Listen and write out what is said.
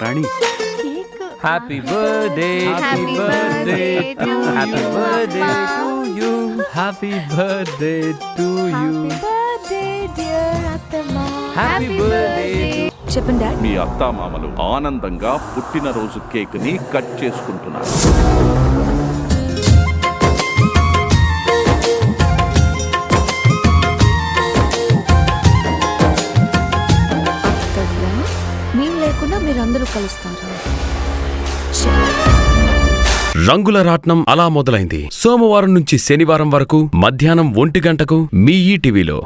Rani, happy birthday happy birthday happy birthday to you happy birthday to you happy birthday. చెప్పండి dad. మీ అత్తామామలు ఆనందంగా పుట్టినరోజు cake ని cut చేసుకుంటున్నారు. మేము లేకుండా మీరందరూ కలుస్తారా? రంగుల రాట్నం అలా మొదలైంది. సోమవారం నుంచి శనివారం వరకు మధ్యాహ్నం 1 గంటకు మీ ఈటీవీలో.